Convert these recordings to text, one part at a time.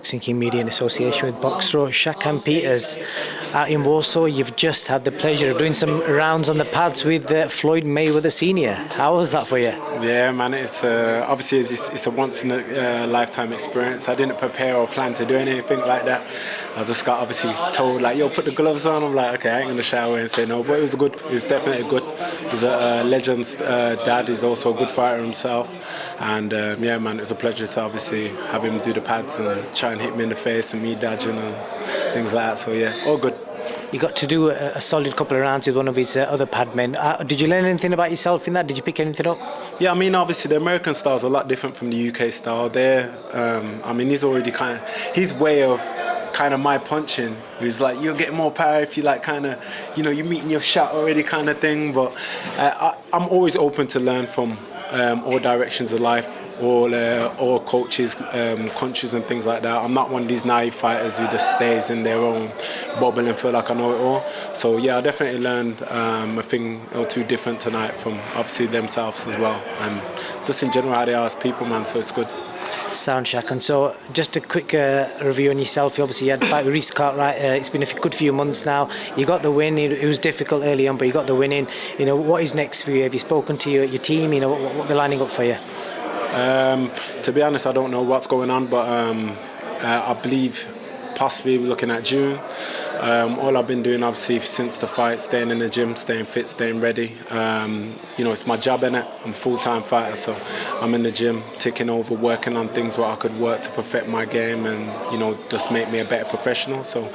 Boxing Community in association with Boxro. Shakan Peters out in Warsaw. You've just had the pleasure of doing some rounds on the pads with FLOYD Mayweather Senior. How was that for you? Yeah, man, it's obviously it's a once in a lifetime experience. I didn't prepare or plan to do anything like that. I just got obviously told like, yo, put the gloves on. I'm like, okay, I ain't gonna shy away and say no, but it was good. It was definitely good. He's a legend's dad. He's also a good fighter himself, and yeah, man, it's a pleasure to obviously have him do the pads and try and hit me in the face and me dodging and things like that. So yeah, all good. You got to do a solid couple of rounds with one of his other pad men. Did you learn anything about yourself in that? Did you pick anything up? Yeah, I mean, obviously the American style is a lot different from the UK style. I mean, he's already his way of kind of my punching. He's like, you'll get more power if you like kind of, you're meeting your shot already kind of thing. But I'm always open to learn from all directions of life, all coaches, countries and things like that. I'm not one of these naive fighters who just stays in their own bubble and feel like I know it all. So yeah, I definitely learned a thing or two different tonight from obviously themselves as well, and just in general how they are as people, man. So it's good. Sound Shakan. So just a quick review on yourself. Obviously you had to fight with Reece Cartwright. It's been a good few months now. You got the win. It was difficult early on, but you got the win in. What is next for you? Have you spoken to your team? What they're lining up for you? To be honest, I don't know what's going on, but I believe possibly we're looking at June. All I've been doing obviously since the fight, staying in the gym, staying fit, staying ready. It's my job, innit? I'm a full-time fighter, so I'm in the gym, ticking over, working on things where I could work to perfect my game and just make me a better professional. So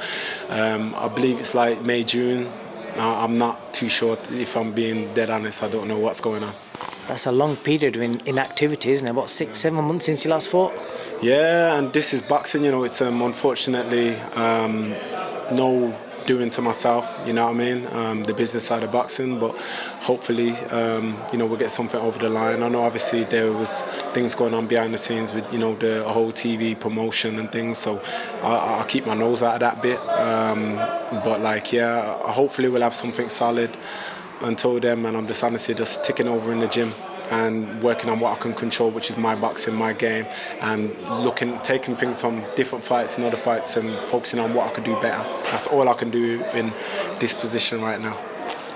I believe it's like May, June. I'm not too sure if I'm being dead honest. I don't know what's going on. That's a long period of inactivity, isn't it? What, 6-7 months since you last fought? Yeah, and this is boxing, it's unfortunately no doing to myself, you know what I mean, the business side of boxing, but hopefully, we'll get something over the line. I know obviously there was things going on behind the scenes with, the whole TV promotion and things, so I'll keep my nose out of that bit, but like, yeah, hopefully we'll have something solid until then, and I'm just honestly just ticking over in the gym and working on what I can control, which is my boxing, my game, and taking things from different fights and other fights and focusing on what I could do better. That's all I can do in this position right now.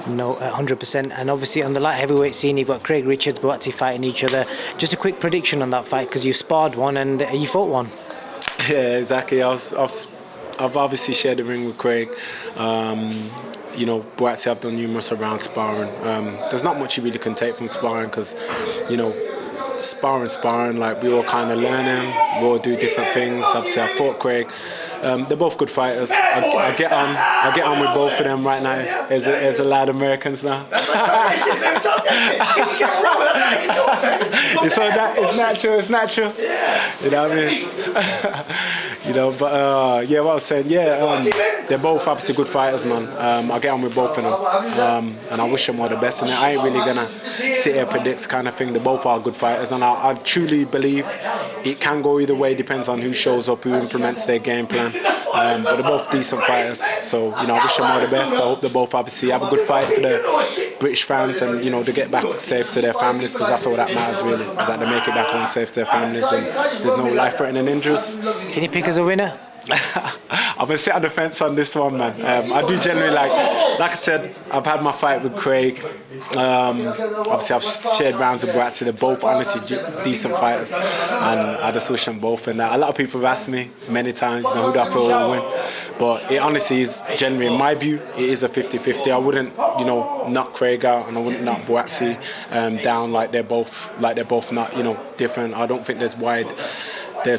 No, 100%. And obviously on the light heavyweight scene, you've got Craig Richards, BUATSI fighting each other. Just a quick prediction on that fight, because you've sparred one and you fought one. Yeah, exactly. I've obviously shared the ring with Craig. BUATSI, I've done numerous rounds sparring. There's not much you really can take from sparring because, sparring, like we all kind of learning, we all do different things. Obviously, I fought Craig. They're both good fighters. I get on with both of them right now. As a lad Americans now. It's natural. You know what I mean? But yeah, what I was saying, they're both obviously good fighters, man. I get on with both of them, and I wish them all the best. And I ain't really gonna sit here and predict kind of thing. They both are good fighters, and I truly believe it can go either way. Depends on who shows up, who implements their game plan. But they're both decent fighters, so I wish them all the best. I hope they both obviously have a good fight for the British fans, and they get back safe to their families, because that's all that matters really, is that they make it back home safe to their families and there's no life-threatening injuries. Can you pick as a winner? I'm gonna sit on the fence on this one, man. I do generally like I said, I've had my fight with Craig. Obviously, I've shared rounds with BUATSI. They're both honestly decent fighters, and I just wish them both. And a lot of people have asked me many times, who do I feel will win? But it honestly is generally, in my view, it is a 50-50. I wouldn't, knock Craig out, and I wouldn't knock BUATSI down like they're both not, different. I don't think there's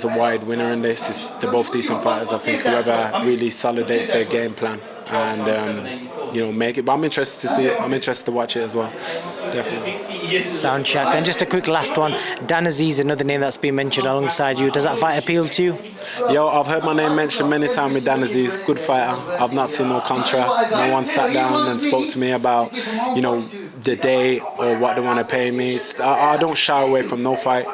a wide winner in this. They're both decent fighters. I think whoever really solidates their game plan and make it. But I'm interested to see it. I'm interested to watch it as well. Definitely. Sound Shakan. And just a quick last one. Dan Aziz, another name that's been mentioned alongside you. Does that fight appeal to you? Yo, I've heard my name mentioned many times with Dan Aziz. Good fighter. I've not seen no contract. No one sat down and spoke to me about, the day or what they want to pay me. I don't shy away from no fight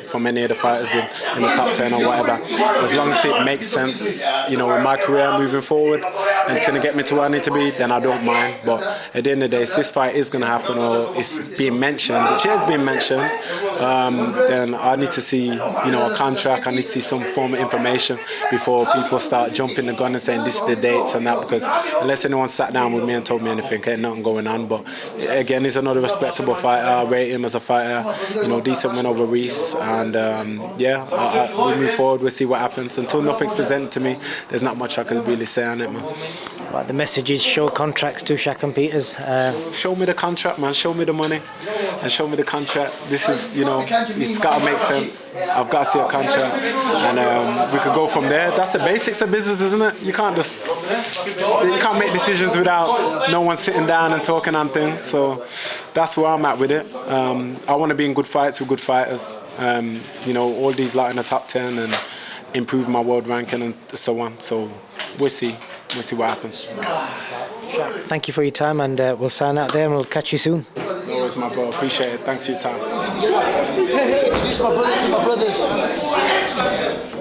from any of the fighters in the top 10 or whatever. As long as it makes sense, in my career moving forward, and it's going to get me to where I need to be, then I don't mind. But at the end of the day, if this fight is going to happen or it's being mentioned, which has been mentioned, then I need to see, a contract. I need to see some form of information before people start jumping the gun and saying this is the dates and that. Because unless anyone sat down with me and told me anything, ain't nothing going on. But again, he's another respectable fighter. I rate him as a fighter. Decent win over Reese, and we move forward. We'll see what happens. Until nothing's presented to me, there's not much I can really say on it, man. Right, the message is show contracts to Shakan Peters. Show me the contract, man. Show me the money, and show me the contract. This is, it's got to make sense. I've got to see a contract, and we could go from there. That's the basics of business, isn't it? You can't make decisions without no one sitting down and talking on things. So that's where I'm at with it. I want to be in good fights with good fighters. All these lot in the top 10 and improve my world ranking and so on. So we'll see. We'll see what happens. Shaq, thank you for your time, and we'll sign out there and we'll catch you soon. Always, my bro. Appreciate it. Thanks for your time. Hey, introduce my brother to my brothers.